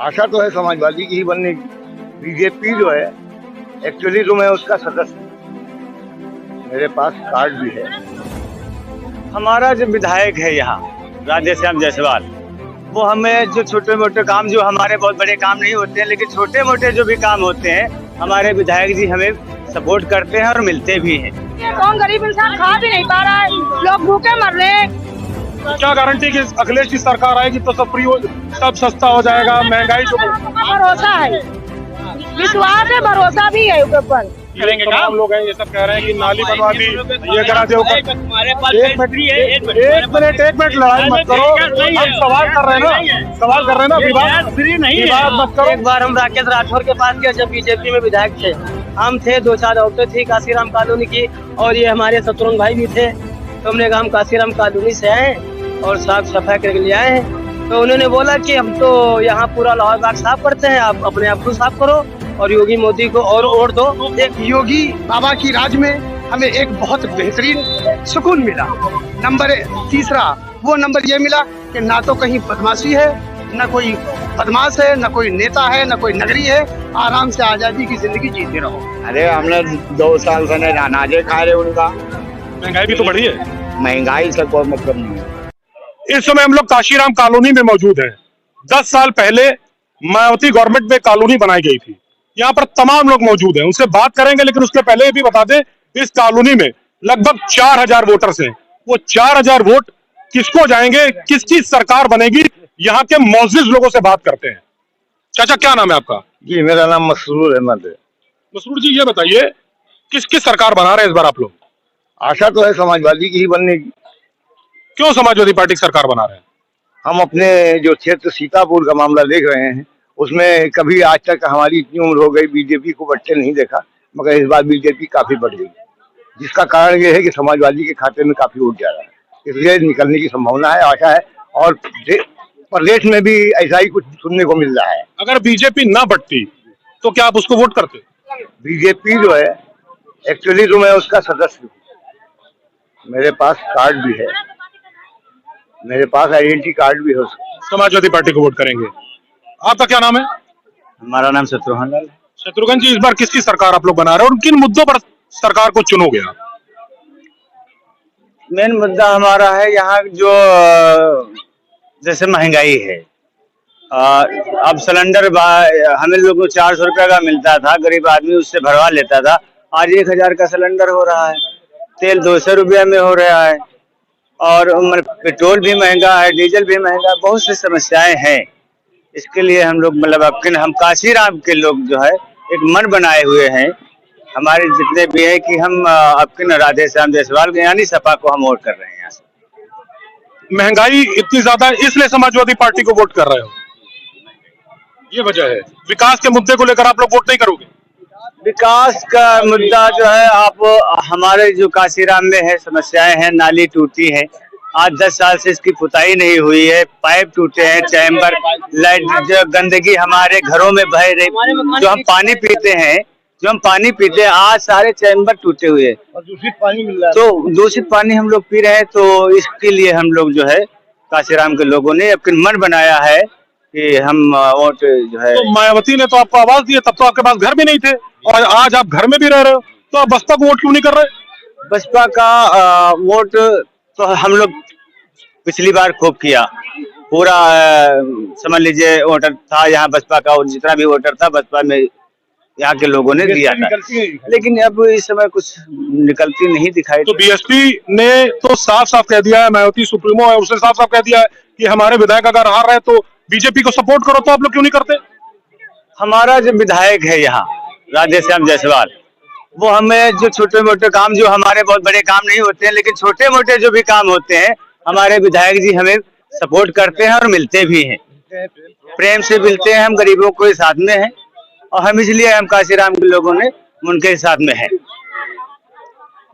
आशा तो है समाजवादी की ही बनने की। बीजेपी जो है एक्चुअली तो मैं उसका सदस्य हूं। मेरे पास कार्ड भी है। हमारा जो विधायक है यहाँ राधेश्याम जायसवाल, वो हमें जो छोटे मोटे काम, जो हमारे बहुत बड़े काम नहीं होते हैं, लेकिन छोटे मोटे जो भी काम होते हैं हमारे विधायक जी हमें सपोर्ट करते हैं और मिलते भी हैं। कौन गरीब इंसान खा भी नहीं पा रहा है, लोग भूखे मर रहे हैं। तो क्या गारंटी कि अखिलेश की सरकार आएगी तो सब फ्री हो, सब सस्ता हो जाएगा, महंगाई जो भरोसा है, विश्वास है, भरोसा भी है उसके ऊपर। तमाम लोग हैं ये सब कह रहे हैं कि नाली बनवा दी, ये करा दो। एक मिनट लड़ाई मत करो, हम सवाल कर रहे हैं ना, सवाल कर रहे हैं ना, विवाद मत करो। एक बार हम राकेश राठौर के पास गए जब बीजेपी में विधायक थे, हम थे, 2-4 औरतें थी काशीराम कॉलोनी की, और ये हमारे शत्रुघ्न भाई भी थे। तो हमने कहा हम काशीराम कॉलोनी से आए और साफ सफाई करके लिए आए हैं। तो उन्होंने बोला कि हम तो यहाँ पूरा लाहौर बाग साफ करते हैं, आप अपने आप को साफ करो और योगी मोदी को और वोट दो। एक योगी बाबा की राज में हमें एक बहुत बेहतरीन सुकून मिला। नंबर तीसरा वो नंबर ये मिला कि ना तो कहीं बदमाशी है, न कोई बदमाश है, न कोई नेता है, न कोई नगरी है। आराम से आजादी की जिंदगी जीते रहो। अरे हमने 2 साल से नहीं अनाजे खा रहे, उनका महंगाई भी तो बढ़ी है। महंगाई से कोई मतलब नहीं है। इस समय हम लोग काशीराम कॉलोनी में मौजूद हैं। 10 साल पहले मायावती गवर्नमेंट में कॉलोनी बनाई गई थी। यहाँ पर तमाम लोग मौजूद हैं, उनसे बात करेंगे, लेकिन उसके पहले ये भी बता दें इस कॉलोनी में लगभग 4000 वोटर्स हैं। वो 4000 वोट किसको जाएंगे, किसकी सरकार बनेगी, यहाँ के मौजूद लोगों से बात करते हैं। चाचा क्या नाम है आपका? जी मेरा नाम मसरूर अहमद है। मसरूर जी ये बताइए किसकी सरकार बना रहे हैं इस बार आप लोग? आशा तो है समाजवादी की ही बनने की। क्यों समाजवादी पार्टी की सरकार बना रहे हैं? हम अपने जो क्षेत्र सीतापुर का मामला देख रहे हैं, उसमें कभी आज तक हमारी इतनी उम्र हो गई बीजेपी को बढ़ते नहीं देखा, मगर इस बार बीजेपी काफी बढ़ गई, जिसका कारण ये है कि समाजवादी के खाते में काफी वोट जा रहा है, इसलिए निकलने की संभावना है, आशा है। और प्रदेश में भी ऐसा ही कुछ सुनने को मिल रहा है। अगर बीजेपी ना बढ़ती तो क्या आप उसको वोट करते? बीजेपी जो है एक्चुअली तो मैं उसका सदस्य हूँ। मेरे पास कार्ड भी है, मेरे पास आइडेंटिटी कार्ड भी है। समाजवादी पार्टी को वोट करेंगे। आपका क्या नाम है? हमारा नाम शत्रुघ्न लाल है। शत्रुघ्न जी इस बार किसकी सरकार आप लोग बना रहे हैं और किन मुद्दों पर सरकार को चुनोगे आप? मेन मुद्दा हमारा है यहाँ जो जैसे महंगाई है। अब सिलेंडर हमें लोगों को 400 रुपये का मिलता था, गरीब आदमी उससे भरवा लेता था। आज 1000 का सिलेंडर हो रहा है, तेल 200 रुपया में हो रहा है, और पेट्रोल भी महंगा है, डीजल भी महंगा, बहुत सी समस्याएं हैं। इसके लिए हम लोग मतलब हम काशीराम के लोग जो है एक मन बनाए हुए हैं, हमारे जितने भी है कि हम आपके राधेश्याम जायसवाल यानी सपा को हम वोट कर रहे हैं। यहाँ से महंगाई इतनी ज्यादा है इसलिए समाजवादी पार्टी को वोट कर रहे हो, ये वजह है। विकास के मुद्दे को लेकर आप लोग वोट नहीं करोगे? विकास का मुद्दा जो है, आप हमारे जो काशीराम में है समस्याएं हैं, नाली टूटी है, आज 10 साल से इसकी पुताई नहीं हुई है, पाइप टूटे हैं, चैम्बर लाइट, जो गंदगी हमारे घरों में बह रही, जो हम पानी पीते हैं, आज सारे चैम्बर टूटे हुए हैं और दूषित पानी मिल रहा है। तो दूषित पानी हम लोग पी रहे हैं। तो इसके लिए हम लोग जो है काशीराम के लोगों ने अपना मन बनाया है कि हम वोट जो है। तो मायावती ने तो आपको आवाज दी, तब तो आपके पास घर भी नहीं थे, और आज आप घर में भी रह रहे हो, तो आप बसपा को वोट क्यों नहीं कर रहे? बसपा का वोट तो हम लोग पिछली बार खूब किया, पूरा समझ लीजिए वोटर था यहाँ बसपा का, और जितना भी वोटर था बसपा में यहाँ के लोगों ने दिया था, लेकिन अब इस समय कुछ निकलती नहीं दिखाई। तो बीएसपी ने तो साफ साफ कह दिया है, मायावती सुप्रीमो है, उसने साफ साफ कह दिया है कि हमारे विधायक अगर हार रहे तो बीजेपी को सपोर्ट करो, तो आप लोग क्यों नहीं करते? हमारा जो विधायक है यहाँ राधेश्याम जायसवाल, वो हमें जो छोटे मोटे काम, जो हमारे बहुत बड़े काम नहीं होते हैं, लेकिन छोटे मोटे जो भी काम होते हैं हमारे विधायक जी हमें सपोर्ट करते हैं और मिलते भी हैं, प्रेम से मिलते हैं। हम गरीबों के साथ में हैं और हम इसलिए हम काशीराम के लोगों ने उनके साथ में है।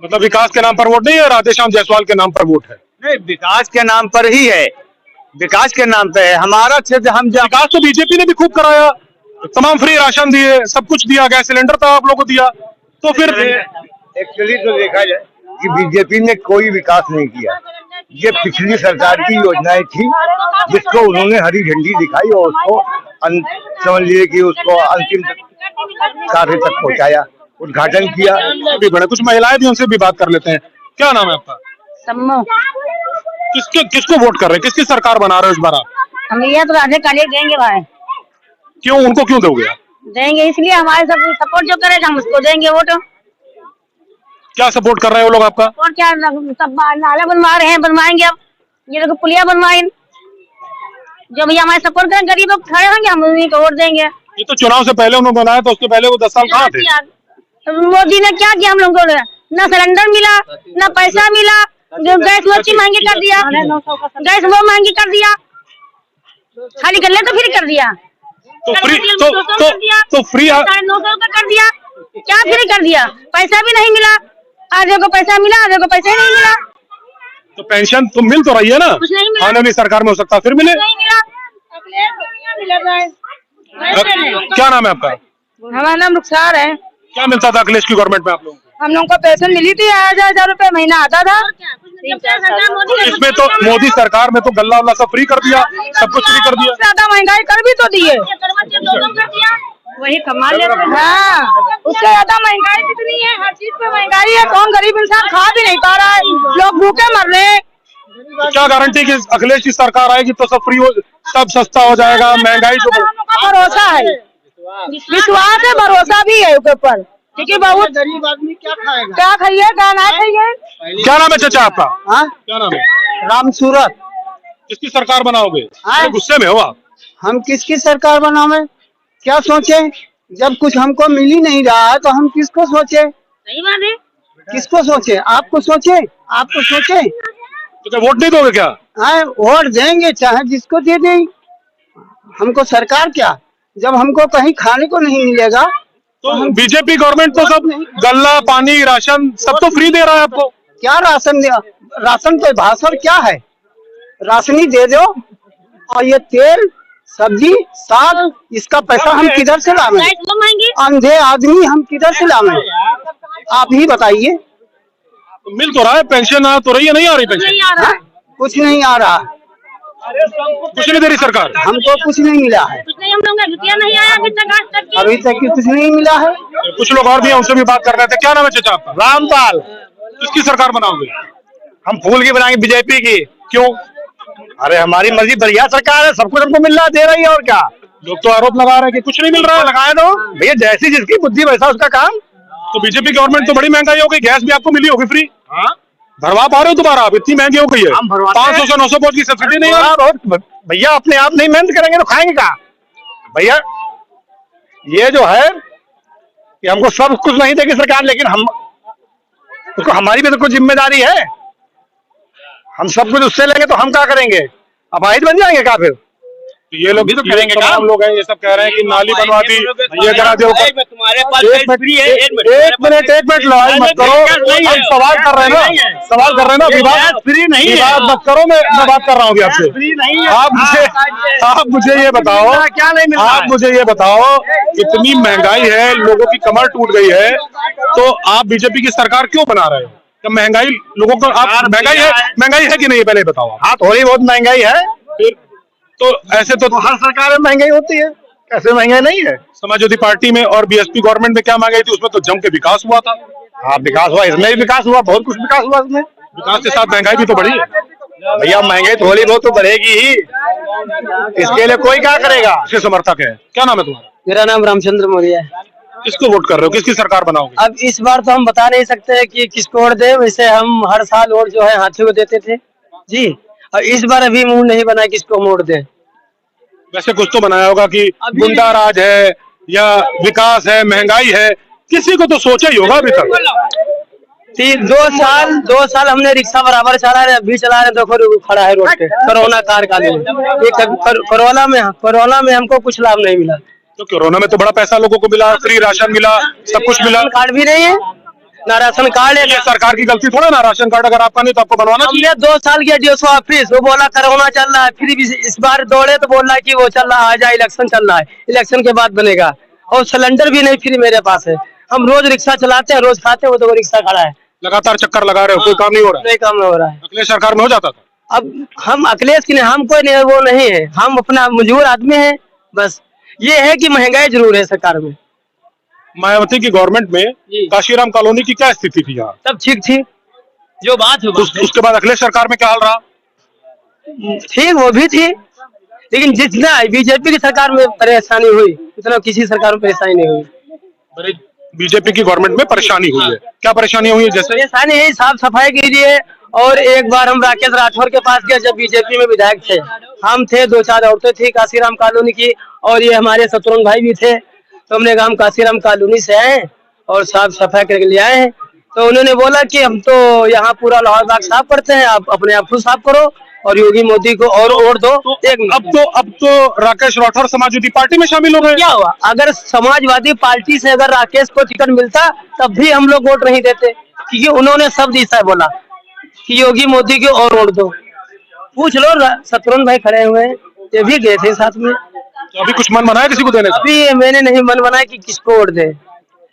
मतलब विकास के नाम पर वोट नहीं है, राधेश्याम जायसवाल के नाम पर वोट है? नहीं, विकास के नाम पर ही है, विकास के नाम पे है हमारा क्षेत्र। हम विकास तो बीजेपी ने भी खूब कराया, तमाम फ्री राशन दिए, सब कुछ दिया, गैस सिलेंडर तो आप लोगों को दिया, तो फिर एक्चुअली तो देखा जाए कि बीजेपी ने कोई विकास नहीं किया। ये पिछली सरकार की योजनाएं थी जिसको उन्होंने हरी झंडी दिखाई और उसको समझ लीजिए कि उसको अंतिम कार्य तक पहुंचाया, उद्घाटन किया। भी बड़े कुछ महिलाएं भी, उनसे भी बात कर लेते हैं। क्या नाम है आपका? सम्मो किसको वोट कर रहे हैं? किसकी सरकार बना रहे हो इस बार आप? हम ये तो राधे काले देंगे भाई, क्यों, उनको क्यों दोगे आप? देंगे इसलिए हमारे सब सपोर्ट जो करेगा हम उसको देंगे वोट। क्या सपोर्ट कर रहे हैं वो लोग आपका? और क्या, सब नाला बनवा रहे हैं, बनवाएंगे अब, ये लोग पुलिया बनवाएंगे। जो भैया हमारे सपोर्ट करें, गरीब लोग खड़े होंगे, हम उन्हीं को वोट देंगे। ये तो चुनाव से पहले उन्होंने बनाया था, उसके पहले वो 10 साल कहाँ थे? मोदी ने क्या किया हम लोग को? न सिलेंडर मिला, न पैसा मिला, जो गैस वो महंगी कर दिया, गैस वो महंगी कर दिया, खाली गले तो फ्री कर दिया, तो फ्री तो 900 का कर दिया, क्या फ्री कर दिया? पैसा भी नहीं मिला, आधे को पैसा मिला, आधे को पैसा ही नहीं मिला। तो पेंशन तो मिल तो रही है ना, कुछ नहीं मिला। आने वाली सरकार में हो सकता है फिर मिले। नहीं मिला। क्या नाम है आपका? हमारा नाम रुखसार है। क्या मिलता था अखिलेश की गवर्नमेंट में आप लोगों को? हम लोगों को पेंशन मिली थी 1000 रुपए महीना आता था। इसमें तो मोदी सरकार में तो गल्ला वल्ला सब फ्री कर दिया, सब कुछ फ्री कर दिया। ज्यादा महंगाई कर भी तो दिए, वही कमाल लेते हैं। हाँ, उससे ज्यादा महंगाई कितनी है, हर चीज पे महंगाई है। कौन गरीब इंसान खा भी नहीं पा रहा है, लोग भूखे मर रहे हैं। तो क्या गारंटी कि अखिलेश की सरकार आएगी तो सब फ्री हो, सब सस्ता हो जाएगा? महंगाई जो भरोसा है, विश्वास है, भरोसा भी है उसके ऊपर, क्योंकि बहुत गरीब आदमी क्या खाएगा? क्या खाइए, क्या ना खाइए। क्या नाम है चाचा आपका? हाँ, क्या नाम है? राम सूरत। किसकी सरकार बनाओगे? हाँ। गुस्से में हो आप? हम किसकी सरकार बनावे? क्या सोचे? जब कुछ हमको मिल ही नहीं रहा है तो हम किसको सोचे? सही बात है। किसको सोचे? आपको सोचे? आपको सोचे? तो क्या वोट नहीं दोगे क्या? हाँ, वोट देंगे, चाहे जिसको दे दें। हमको सरकार क्या, जब हमको कहीं खाने को नहीं मिलेगा तो बीजेपी गवर्नमेंट तो सब गल्ला, पानी, राशन सब तो फ्री दे रहा है आपको। क्या राशन राशन तो भाषण क्या है? राशनी दे दो, और ये तेल, सब्जी, साग, इसका पैसा हम किधर से लावे? अंधे आदमी हम किधर से लावे? आप ही बताइए। मिल तो रहा है, पेंशन आ तो रही है, नहीं आ रही पेंशन? हाँ? कुछ नहीं आ रहा, कुछ नहीं दे रही सरकार। हमको कुछ नहीं मिला है, कुछ नहीं, हम लोग का रुपया नहीं आया अभी तक, आज तक। अभी तक कुछ नहीं मिला है। कुछ लोग और भी हैं, उनसे भी बात कर रहे थे। क्या नाम है चाचा आपका? रामपाल। किसकी सरकार बनाओगे? हम फूल की बनाएंगे, बीजेपी की। क्यों? अरे हमारी मर्जी, बढ़िया सरकार है, सब कुछ हमको मिल रहा, दे रही है, और क्या? लोग तो आरोप लगा रहे हैं कि कुछ नहीं मिल रहा है। लगाए दो भैया, जैसी जिसकी बुद्धि वैसा उसका काम। तो बीजेपी गवर्नमेंट तो बड़ी महंगाई हो गई, गैस भी आपको मिली होगी फ्री। हाँ, भरवा पा रहे हो दोबारा आप? इतनी महंगी हो गई है, हम भरवाते हैं। 500 से 900 पहुंच की सब्सिडी नहीं आ रही। भैया अपने आप नहीं मेहनत करेंगे तो खाएंगे क्या? भैया ये जो है कि हमको सब कुछ नहीं देगी सरकार, लेकिन हम उसको, हमारी भी तो कुछ जिम्मेदारी है। हम सब कुछ उससे लेंगे तो हम क्या करेंगे? अपाहिज बन जाएंगे क्या फिर? ये लोग भी तो करेंगे, तमाम लोग हैं, ये सब कह रहे हैं कि नाली बनवा दी, ये करा दो। तुम्हारे पास एक मिनट लड़ाई मत करो, हम सवाल कर रहे हैं ना, सवाल कर रहे हैं ना। विवाद फ्री नहीं है, विवाद मत करो, मैं बात कर रहा हूँ आपसे। फ्री नहीं है। आप मुझे ये बताओ, क्या नहीं मिल रहा है? आप मुझे ये बताओ, इतनी महंगाई है, लोगों की कमर टूट गई है, तो आप बीजेपी की सरकार क्यों बना रहे हो? क्या महंगाई लोगों को, आप महंगाई है कि नहीं, पहले बताओ आप। हाँ, थोड़ी बहुत महंगाई है, फिर तो ऐसे तो हर सरकार में महंगाई होती है, कैसे महंगाई नहीं है? समाजवादी पार्टी में और बीएसपी गवर्नमेंट में क्या महंगाई थी, उसमें तो जम के विकास हुआ था। हाँ, विकास हुआ, इसमें भी विकास हुआ, बहुत कुछ विकास हुआ इसमें। विकास के साथ महंगाई भी तो बढ़ी है। भैया महंगाई थोड़ी बहुत तो बढ़ेगी ही, इसके लिए कोई क्या करेगा? इसके समर्थक है। क्या नाम है तुम्हारा? मेरा नाम रामचंद्र मौर्य है। किसको वोट कर रहे हो, किसकी सरकार बनाओगे? अब इस बार तो हम बता नहीं सकते कि किसको वोट दे, वैसे हम हर साल वोट जो है हाथियों को देते थे जी, और इस बार अभी मुंह नहीं बना किसको वोट दे। वैसे कुछ तो बनाया होगा कि गुंडा राज है या विकास है, महंगाई है, किसी को तो सोचा ही होगा अभी तक। 2 साल हमने रिक्शा बराबर चला रहे, अभी चला रहे, देखो खड़ा है रोड पे, कोरोना काल में। कोरोना में हमको कुछ लाभ नहीं मिला। तो कोरोना में तो बड़ा पैसा लोगों को मिला, फ्री राशन मिला, सब कुछ मिला। कार्ड भी नहीं है ना, राशन कार्ड है। ये सरकार की गलती थोड़ा ना, राशन कार्ड अगर आपका नहीं तो आपको बनवाना चाहिए। हमने 2 साल किया DSO ऑफिस, वो बोला कोरोना चल रहा है, फिर भी इस बार दौड़े तो बोल रहा है कि वो चल रहा है, आजा इलेक्शन चल रहा है, इलेक्शन के बाद बनेगा। और सिलेंडर भी नहीं फ्री मेरे पास है, हम रोज रिक्शा चलाते हैं, रोज खाते हैं, वो तो रिक्शा खड़ा है। लगातार चक्कर लगा रहे हो, कोई काम नहीं हो रहा है? कोई काम नहीं हो रहा है। अखिलेश सरकार में हो जाता था। अब हम अखिलेश की नहीं, हम कोई नहीं, वो नहीं है, हम अपना मजबूर आदमी है, बस ये है कि महंगाई जरूर है सरकार में। मायावती की गवर्नमेंट में काशीराम कॉलोनी की क्या स्थिति थी यहाँ? तब ठीक थी, जो बात हुआ उसके बाद अखिलेश सरकार में क्या हाल रहा? ठीक वो भी थी, लेकिन जितना बीजेपी की सरकार में परेशानी हुई उतना किसी सरकार में परेशानी नहीं हुई। बीजेपी की गवर्नमेंट में परेशानी हुई है, क्या परेशानी हुई है? जैसे परेशानी यही साफ सफाई के लिए, और एक बार हम राकेश राठौर के पास गए जब बीजेपी में विधायक थे, हम थे, 2-4 औरतें थी काशीराम कॉलोनी की, और ये हमारे शत्रुघ्न भाई भी थे, तो हमने कहा हम काशीराम कॉलोनी से आए और साफ सफाई करके ले आए हैं। तो उन्होंने बोला कि हम तो यहाँ पूरा लाहौर बाग साफ करते हैं, आप अपने आप खुद साफ करो और योगी मोदी को और वोट दो। अब तो राकेश राठौर समाजवादी पार्टी में शामिल हो गए। क्या हुआ? अगर समाजवादी पार्टी से अगर राकेश को टिकट मिलता तब भी हम लोग वोट नहीं देते, क्योंकि उन्होंने शब्द ऐसा बोला कि योगी मोदी को और वोट दो। पूछ लो, शत्रुघ्न भाई खड़े हुए हैं, ये भी गए थे साथ में। तो अभी कुछ मन बनाया किसी को देने का? अभी मैंने नहीं मन बनाया कि किसको वोट दे,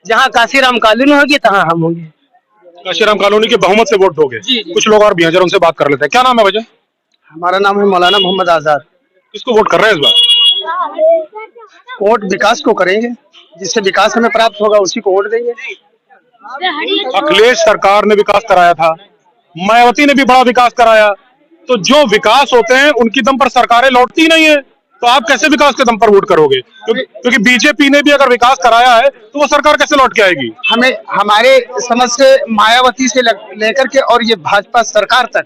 जहाँ काशीराम कॉलोनी होगी तहाँ हम होंगे। काशीराम कॉलोनी के बहुमत से वोट दोगे? कुछ लोग और भी हैं, जरा उनसे बात कर लेते हैं। क्या नाम है भैया? हमारा नाम है मौलाना मोहम्मद आजाद। किसको वोट कर रहे हैं इस बार? वोट विकास को करेंगे, जिससे विकास हमें प्राप्त होगा उसी को वोट देंगे। अखिलेश सरकार ने विकास कराया था, मायावती ने भी बड़ा विकास कराया, तो जो विकास होते हैं उनकी दम पर सरकारें लौटती नहीं है, तो आप कैसे विकास के दम पर वोट करोगे? क्योंकि बीजेपी ने भी अगर विकास कराया है तो वो सरकार कैसे लौट के आएगी? हमें हमारे समझ से मायावती से लेकर के और ये भाजपा सरकार तक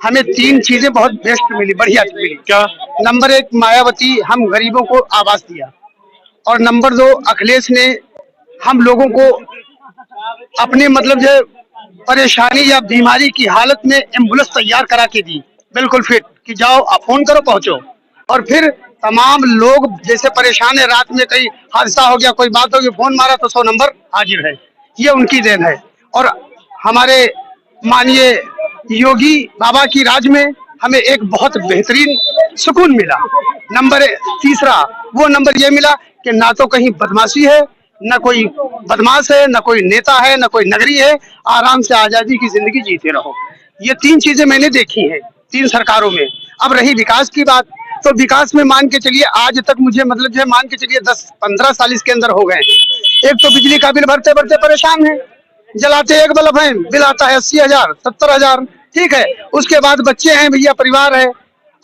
हमें 3 चीजें बहुत बेस्ट मिली, बढ़िया मिली। क्या? नंबर 1, मायावती हम गरीबों को आवास दिया, और नंबर 2, अखिलेश ने हम लोगों को अपने मतलब जो परेशानी या बीमारी की हालत में एम्बुलेंस तैयार करा के दी, बिल्कुल फिट, कि जाओ आप फोन करो पहुंचो। और फिर तमाम लोग जैसे परेशान है, रात में कहीं हादसा हो गया, कोई बात होगी, फोन मारा तो 100 नंबर हाजिर है, ये उनकी देन है। और हमारे माननीय योगी बाबा की राज में हमें एक बहुत बेहतरीन सुकून मिला। तीसरा वो नंबर ये मिला कि ना तो कहीं बदमाशी है, न कोई बदमाश है, न कोई नेता है, न कोई नगरी है, आराम से आजादी की जिंदगी जीते रहो। ये 3 चीजें मैंने देखी हैं 3 सरकारों में। अब रही विकास की बात, तो विकास में मान के चलिए आज तक मुझे मतलब जो है मान के चलिए 10-15 साल इसके अंदर हो गए। एक तो बिजली का बिल भरते भरते परेशान है, जलाते एक बल्ब है, बिल आता है 80,000 70,000, ठीक है। उसके बाद बच्चे हैं भैया, परिवार है,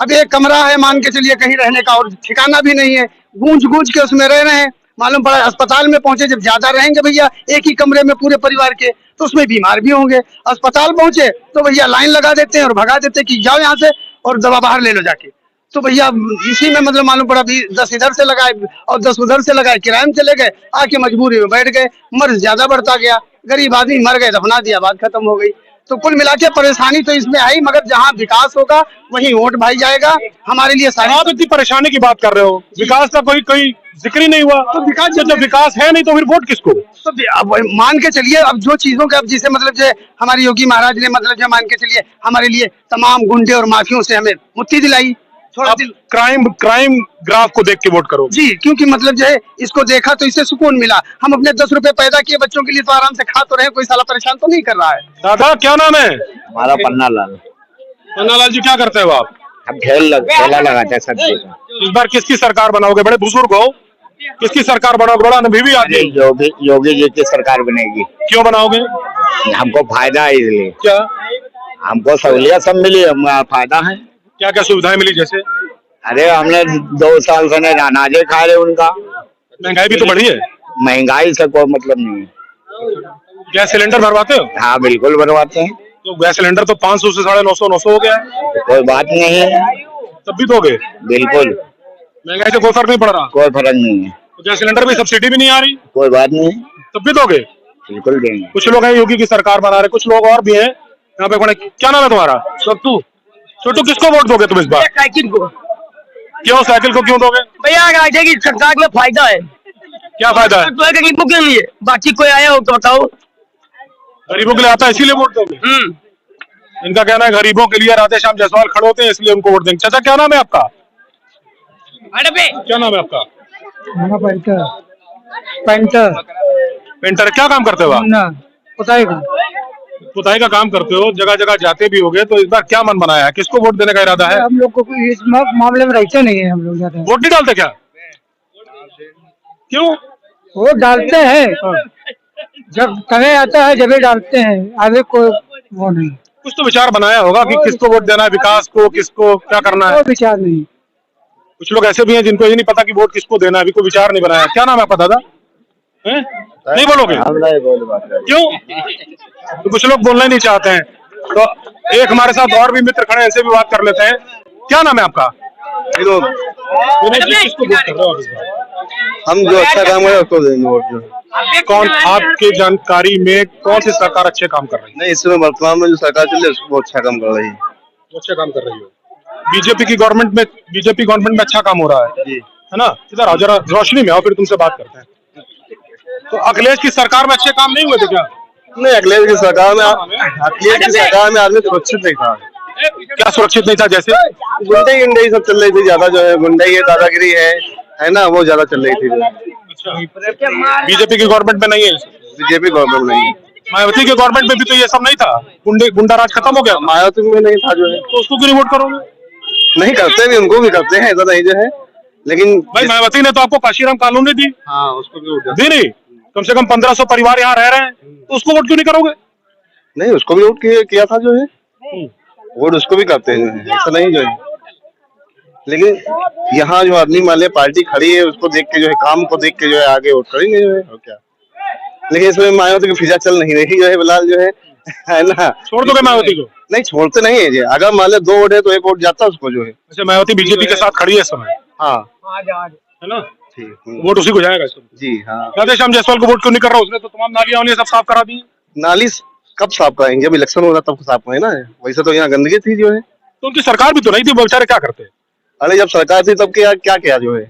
अब एक कमरा है मान के चलिए कहीं रहने का और ठिकाना भी नहीं है, गूंज गूंज के उसमें रह रहे हैं। मालूम पड़ा अस्पताल में पहुंचे, जब ज्यादा रहेंगे भैया एक ही कमरे में पूरे परिवार के, तो उसमें बीमार भी होंगे। अस्पताल पहुंचे तो भैया लाइन लगा देते हैं और भगा देते हैं कि जाओ यहाँ से और दवा बाहर ले लो जाके। तो भैया इसी में मतलब मालूम पड़ा 10 इधर से लगाए और 10 उधर से लगाए, किराए में चले गए, आके मजबूरी में बैठ गए, मर्ज ज्यादा बढ़ता गया, गरीब आदमी मर गए, दफना दिया, बात खत्म हो गई। तो कुल मिला के परेशानी तो इसमें आई, मगर जहाँ विकास होगा वहीं वोट भाई जाएगा हमारे लिए। आप इतनी परेशानी की बात कर रहे हो, विकास का कोई जिक्र ही नहीं हुआ, तो विकास जब विकास है नहीं तो फिर वोट किसको? तो अब मान के चलिए, अब जो चीजों के अब जिसे मतलब जो हमारे योगी महाराज ने मतलब जो मान के चलिए हमारे लिए तमाम गुंडे और माफियों से हमें मुक्ति दिलाई। थोड़ा क्राइम ग्राफ को देख के वोट करो जी, क्योंकि मतलब जो है इसको देखा तो इससे सुकून मिला। हम अपने 10 रुपए पैदा किए बच्चों के लिए तो आराम से खा तो रहे, कोई साला परेशान तो नहीं कर रहा है। दादा क्या नाम है? हमारा पन्ना लाल। पन्ना लाल जी, क्या करते हो आप? हम ठेला लगाते हैं सब्जी का। इस बार किसकी सरकार बनाओगे? बड़े बुजुर्ग हो, किसकी सरकार बनाओगे? बड़ा अनुभवी आदमी। योगी जी की सरकार बनेगी। क्यों बनाओगे? हमको फायदा है इसलिए। क्या? हमको सहूलियत सब मिली, हमारा फायदा है। क्या क्या सुविधाएं मिली? जैसे अरे हमने 2 साल से अनाजे खा रहे, उनका महंगाई भी तो बढ़ी है। महंगाई से कोई मतलब नहीं है। गैस सिलेंडर भरवाते हो? हाँ बिल्कुल भरवाते हैं। तो गैस सिलेंडर तो 500 से 950 हो गया है। कोई बात नहीं है, तब भी दोगे? बिल्कुल। महंगाई से कोई फर्क नहीं पड़ रहा? कोई फर्क नहीं है। तो गैस सिलेंडर में सब्सिडी भी नहीं आ रही? कोई बात नहीं, तब भी दोगे? बिल्कुल देंगे। कुछ लोग हैं योगी की सरकार बना रहे, कुछ लोग और भी हैं यहाँ पे खड़े। क्या नाम है तुम्हारा? छोटू। छोटू, किसको वोट दोगे तुम इस बार? साइकिल को। क्यों साइकिल को क्यों दोगे? भैया की सरकार में फायदा है। क्या फायदा है? गरीबों के लिए, बाकी कोई आया हो तो बताओ। गरीबों के लिए आता है इसीलिए वोट दोगे? इनका कहना है गरीबों के लिए राधे श्याम जायसवाल खड़े होते हैं इसलिए उनको वोट देंगे। चाचा क्या नाम है आपका? क्या नाम है आपका? पेंटर। क्या काम करते हो आप? पुताई का काम करते हो, जगह जगह जाते भी होगे, तो इस बार क्या मन बनाया है? किसको वोट देने का इरादा है? हम लोग को इस मामले में रहते नहीं है, हम लोग जाते हैं। वोट नहीं डालते क्या? क्यों? वो डालते हैं, जब समय आता है जब डालते हैं, आगे कोई वो नहीं, कुछ तो विचार बनाया होगा कि किसको वोट देना है, विकास को, किसको क्या करना है। कोई विचार नहीं। कुछ लोग ऐसे भी हैं जिनको ये नहीं पता कि वोट किसको देना है, अभी कोई विचार नहीं बनाया। क्या नाम है आपका दादा? हैं? नहीं बोलोगे? क्यों? तो कुछ लोग बोलना ही नहीं चाहते हैं। तो एक हमारे साथ और भी मित्र खड़े हैं, इनसे भी बात कर लेते हैं। क्या नाम है आपका? विनोद। विनोद जी, किसको वोट कर रहे हो आप इस बार? हम जो अच्छा काम है उसको देंगे वोट। जो कौन आपकी जानकारी में कौन सी सरकार अच्छे काम कर रही है? नहीं, इसमें वर्तमान में जो सरकार चल रही है उसको अच्छा काम कर रही है। वो अच्छे काम कर रही है। बीजेपी गवर्नमेंट में अच्छा काम हो रहा है, है ना? इधर आओ जरा, रोशनी में आओ, फिर तुमसे बात करते हैं। तो अखिलेश की सरकार में अच्छे काम नहीं हुए थे क्या? नहीं, अखिलेश की सरकार में आदमी सुरक्षित नहीं था। क्या सुरक्षित नहीं था? जैसे गुंडई सब चल रही थी ज्यादा, जो है गुंडई है, दादागिरी है ना, वो ज्यादा चल रही थी। बीजेपी की गवर्नमेंट में नहीं है, बीजेपी गवर्नमेंट नहीं है। मायावती के गवर्नमेंट में भी तो ये सब नहीं था, गुंडा राज खत्म हो गया। मायावती में नहीं था जो है, तो उसको क्यों नहीं वोट करोगे? नहीं करते भी, उनको भी करते हैं, ऐसा नहीं जो है, लेकिन भाई मायावती ने तो आपको काशीराम कॉलोनी दी। हाँ, उसको भी वोट दी नहीं? कम से कम 1500 परिवार यहाँ रह रहे हैं, तो उसको वोट क्यों नहीं करोगे? नहीं, उसको भी वोट किया था जो है, वोट उसको भी करते हैं, ऐसा नहीं जो है। लेकिन यहाँ जो आदमी मान पार्टी खड़ी है, उसको देख के जो है, काम को देख के जो है आगे वोट करेंगे जो है, और क्या। लेकिन इसमें मायावती की फिजा चल नहीं रही जो है फिलहाल जो है ना। छोड़ दोगे मायावती को? नहीं, छोड़ते नहीं है जी। अगर मान ले 2 वोट है तो 1 वोट जाता है उसको जो है। अच्छा, मायावती बीजेपी के साथ खड़ी है इस समय, हाँ, है ना? ठीक, वोट उसी को जाएगा इस समय। जी हाँ। राधेश्याम जायसवाल को वोट क्यों नहीं कर रहा? उसने तो तमाम नालियां वालियां सब साफ करा दी। नाली कब साफ कराएंगे? जब इलेक्शन होगा तब साफ होगा ना। वैसे तो यहाँ गंदगी थी जो है। तो उनकी सरकार भी तो नहीं थी, वो बेचारे क्या करते? अरे जब सरकार थी तब क्या किया जो है?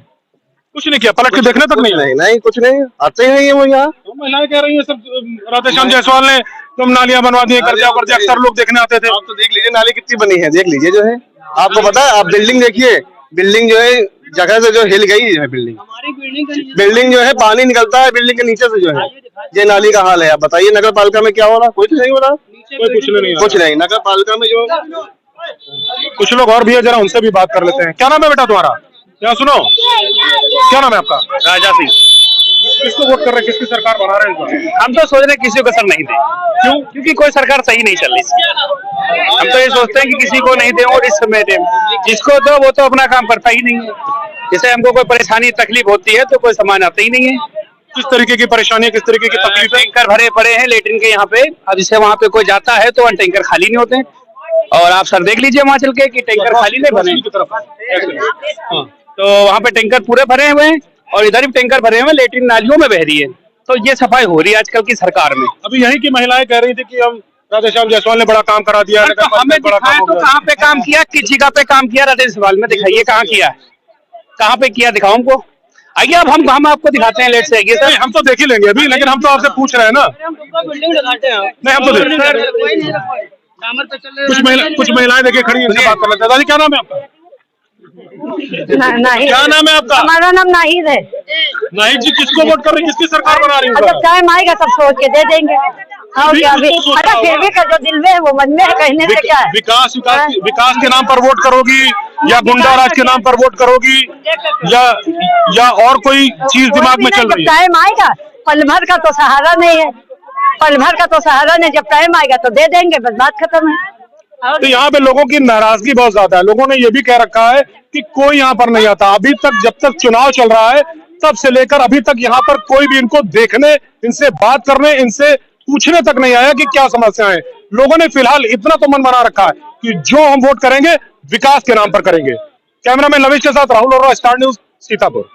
कुछ नहीं किया, पलट के देखने तक नहीं। नहीं, कुछ नहीं, आते ही नहीं है वो यहाँ। तो महिलाएं कह रही है सब राधेश्याम जायसवाल ने तुम नालियां बनवा दी, कर दिया। अक्सर लोग देखने आते थे। आप तो देख लीजिए नाली कितनी बनी है, देख लीजिए जो है। आपको पता है, आप बिल्डिंग देखिए, बिल्डिंग जो है जगह से जो हिल गई है, बिल्डिंग जो है पानी निकलता है बिल्डिंग के नीचे से जो है। ये नाली का हाल है। आप बताइए नगर पालिका में क्या हो रहा? कुछ नहीं हो रहा, कुछ नहीं। नगर पालिका में जो कुछ लोग और भी है, जरा उनसे भी बात कर लेते हैं। क्या नाम है बेटा तुम्हारा? क्या सुनो, क्या नाम है आपका? राजा सिंह। किसको वोट कर रहे हैं? किसकी सरकार बना रहे हैं? हम तो सोच रहे किसी को असर नहीं दे। क्यों? क्योंकि कोई सरकार सही नहीं चल रही। हम तो ये सोचते हैं कि किसी को नहीं दे, और इस समय जिसको दो वो तो अपना काम करता ही नहीं है। जैसे हमको कोई परेशानी तकलीफ होती है तो कोई सामान आता ही नहीं है। किस तरीके की परेशानी, किस तरीके की तकलीफ है? टैंकर भरे पड़े हैं लेटरिन के यहाँ पे। अब जैसे वहाँ पे कोई जाता है तो टैंकर खाली नहीं होते, और आप सर देख लीजिए वहाँ चल के कि टैंकर खाली नहीं बने। तो वहाँ पे टैंकर पूरे भरे हुए हैं, और इधर भी टैंकर भरे हुए हैं, लेटरिन नालियों में बह रही है। तो ये सफाई हो रही है आजकल की सरकार में। अभी यही की महिलाएं कह रही थी कि हम राधेश्याम जायसवाल ने बड़ा काम करा दिया। तो हमें दिखाएं तो कहाँ पे काम किया, किस जगह पे काम किया? राधेश्याम में दिखाइए कहाँ किया है, कहाँ पे किया, दिखाओ हमको। आइए अब हम आपको दिखाते हैं। लेट से आइए सर। हम तो देख ही लेंगे अभी, लेकिन हम तो आपसे पूछ रहे हैं ना। नहीं, हम तो कुछ महिलाएं देखिए खड़ी हैं, इनसे बात कर लेते हैं। दादी क्या नाम है आपका? नहीं, क्या नाम है आपका? हमारा नाम नाहिद है। नाहिद जी, किसको वोट कर रही है? किसकी सरकार बना रही है? जब टाइम आएगा तब सोच के दे देंगे। और क्या भी, अरे फिर भी का जो दिल में है वो मन में है, कहने से क्या है? विकास के नाम पर वोट करोगी, या गुंडा राज के नाम पर वोट करोगी, या और कोई चीज दिमाग में चल रही है? टाइम आएगा, पल भर का तो सहारा नहीं है, पल भर का तो सहारा नहीं। जब टाइम आएगा तो दे देंगे, बस बात खत्म है। तो यहाँ पे लोगों की नाराजगी बहुत ज्यादा है। लोगों ने ये भी कह रखा है कि कोई यहाँ पर नहीं आता। अभी तक, जब तक चुनाव चल रहा है तब से लेकर अभी तक यहाँ पर कोई भी इनको देखने, इनसे बात करने, इनसे पूछने तक नहीं आया कि क्या समस्या है। लोगों ने फिलहाल इतना तो मन बना रखा है कि जो हम वोट करेंगे विकास के नाम पर करेंगे। कैमरामैन लविश के साथ राहुल और स्टार न्यूज, सीतापुर।